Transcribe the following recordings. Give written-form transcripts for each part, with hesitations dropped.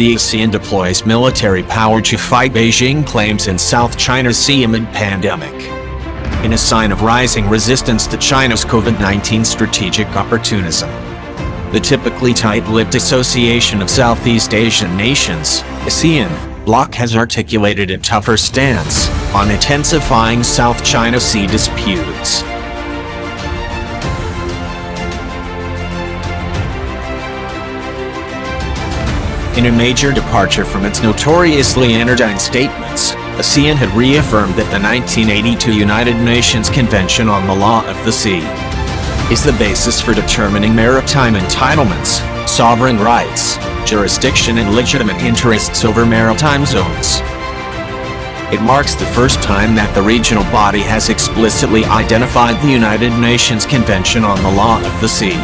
The Asean deploys military power to fight Beijing claims in South China Sea amid pandemic. In a sign of rising resistance to China's COVID-19 strategic opportunism. The typically tight-lipped Association of Southeast Asian Nations, Asean, bloc has articulated a tougher stance on intensifying South China Sea disputes. In a major departure from its notoriously anodyne statements, Asean had reaffirmed that the 1982 United Nations Convention on the Law of the Sea is the basis for determining maritime entitlements, sovereign rights, jurisdiction and legitimate interests over maritime zones. It marks the first time that the regional body has explicitly identified the United Nations Convention on the Law of the Sea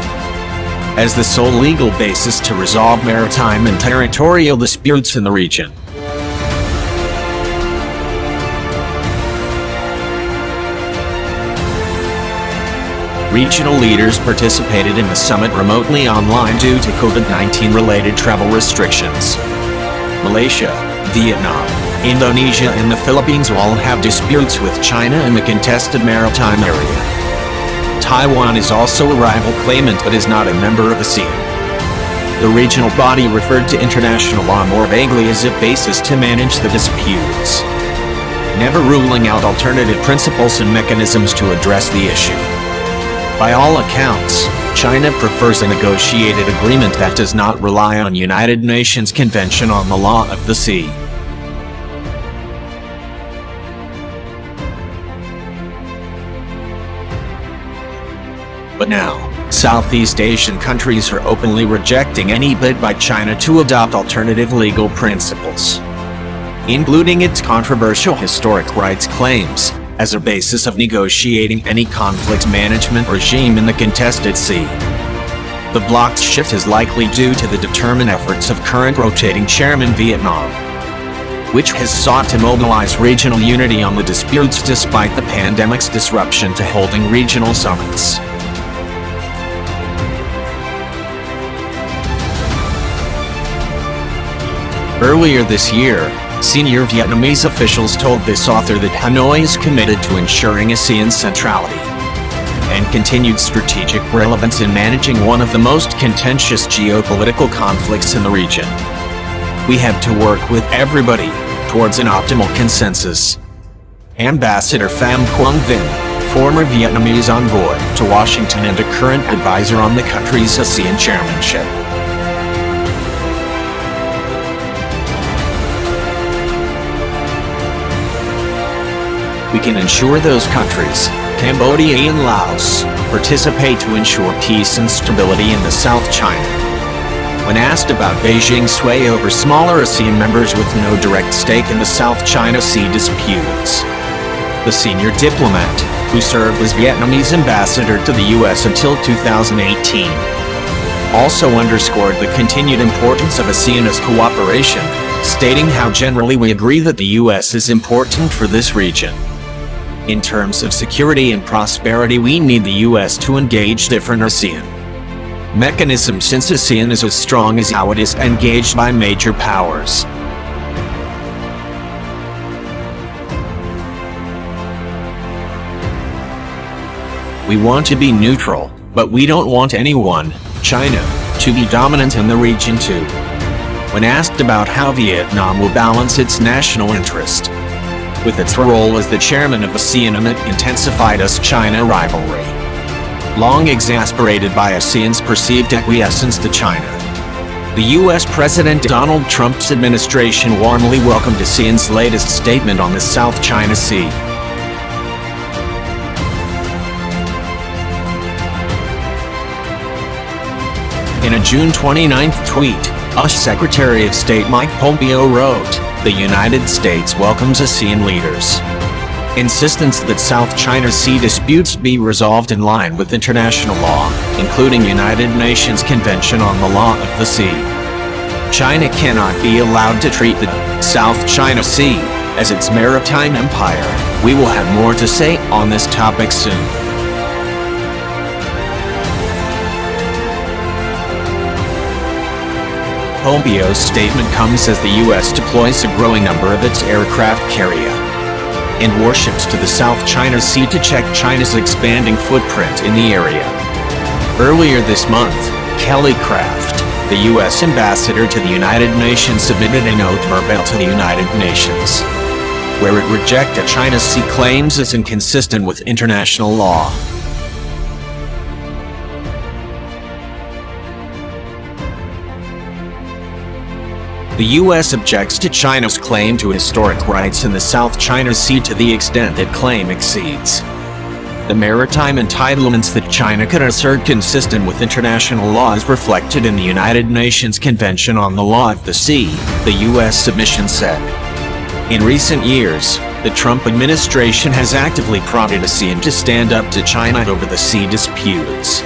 as the sole legal basis to resolve maritime and territorial disputes in the region. Regional leaders participated in the summit remotely online due to COVID-19 related travel restrictions. Malaysia, Vietnam, Indonesia and the Philippines all have disputes with China in the contested maritime area. Taiwan is also a rival claimant but is not a member of ASEAN. The regional body referred to international law more vaguely as a basis to manage the disputes, never ruling out alternative principles and mechanisms to address the issue. By all accounts, China prefers a negotiated agreement that does not rely on United Nations Convention on the Law of the Sea. But now, Southeast Asian countries are openly rejecting any bid by China to adopt alternative legal principles, including its controversial historic rights claims, as a basis of negotiating any conflict management regime in the contested sea. The bloc's shift is likely due to the determined efforts of current rotating chairman Vietnam, which has sought to mobilize regional unity on the disputes despite the pandemic's disruption to holding regional summits. Earlier this year, senior Vietnamese officials told this author that Hanoi is committed to ensuring ASEAN's centrality and continued strategic relevance in managing one of the most contentious geopolitical conflicts in the region. We have to work with everybody towards an optimal consensus. Ambassador Pham Quang Vinh, former Vietnamese envoy to Washington and a current advisor on the country's ASEAN chairmanship. We can ensure those countries, Cambodia and Laos, participate to ensure peace and stability in the South China. When asked about Beijing's sway over smaller ASEAN members with no direct stake in the South China Sea disputes, the senior diplomat, who served as Vietnamese ambassador to the U.S. until 2018, also underscored the continued importance of ASEAN's cooperation, stating how generally we agree that the U.S. is important for this region. In terms of security and prosperity, we need the U.S. to engage different ASEAN mechanisms since ASEAN is as strong as how it is engaged by major powers. We want to be neutral, but we don't want anyone, China, to be dominant in the region too. When asked about how Vietnam will balance its national interest with its role as the chairman of ASEAN amid intensified US-China rivalry, long exasperated by ASEAN's perceived acquiescence to China, the U.S. President Donald Trump's administration warmly welcomed ASEAN's latest statement on the South China Sea. In a June 29 tweet, US Secretary of State Mike Pompeo wrote, "The United States welcomes ASEAN leaders' insistence that South China Sea disputes be resolved in line with international law, including United Nations Convention on the Law of the Sea. China cannot be allowed to treat the South China Sea as its maritime empire. We will have more to say on this topic soon." Pompeo statement comes as the U.S. deploys a growing number of its aircraft carrier and warships to the South China Sea to check China's expanding footprint in the area. Earlier this month, Kelly Craft, the U.S. ambassador to the United Nations, submitted a note verbal to the United Nations, where it rejected China's sea claims as inconsistent with international law. The U.S. objects to China's claim to historic rights in the South China Sea to the extent that claim exceeds the maritime entitlements that China could assert consistent with international law as reflected in the United Nations Convention on the Law of the Sea, the U.S. submission said. In recent years, the Trump administration has actively prodded ASEAN to stand up to China over the sea disputes.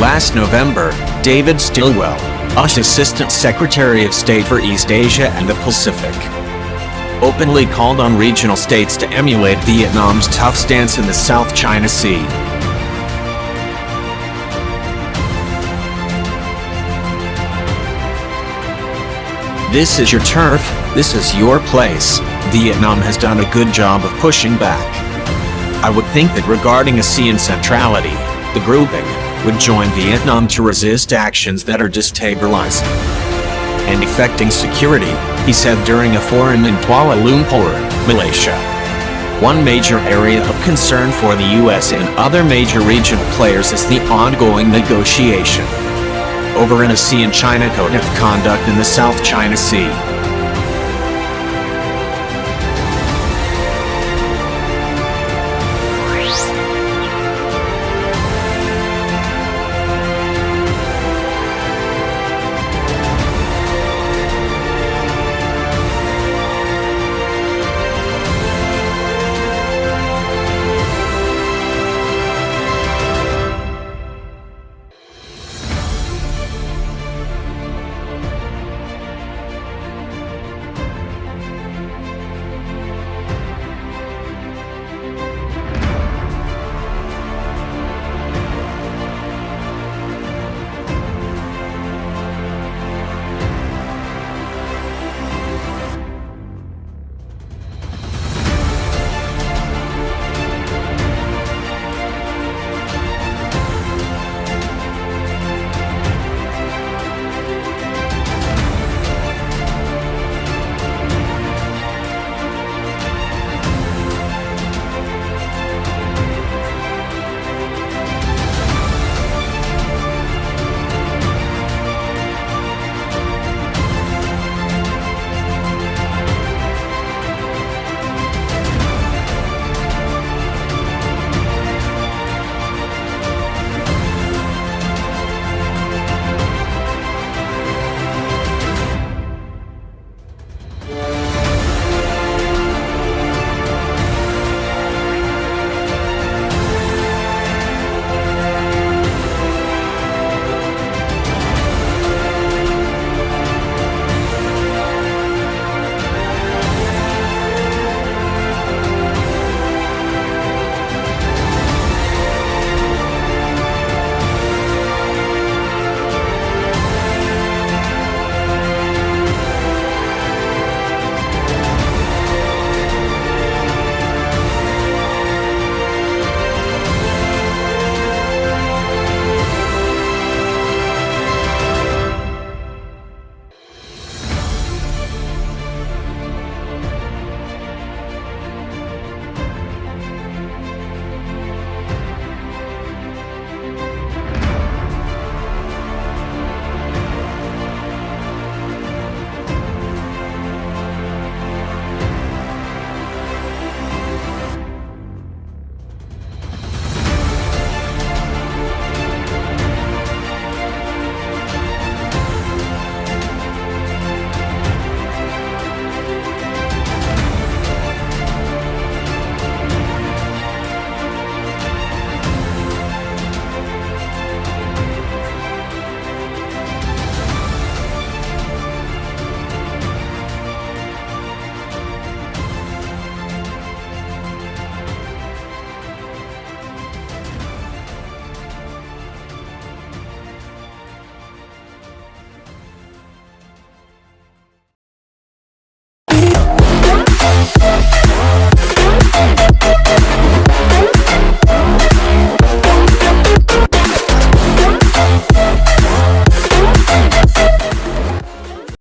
Last November, David Stilwell, US Assistant Secretary of State for East Asia and the Pacific, openly called on regional states to emulate Vietnam's tough stance in the South China Sea. This is your turf, this is your place. Vietnam has done a good job of pushing back. I would think that regarding ASEAN centrality, the grouping would join Vietnam to resist actions that are destabilizing and affecting security, he said during a forum in Kuala Lumpur, Malaysia. One major area of concern for the U.S. and other major regional players is the ongoing negotiation over an ASEAN-China Code of Conduct in the South China Sea.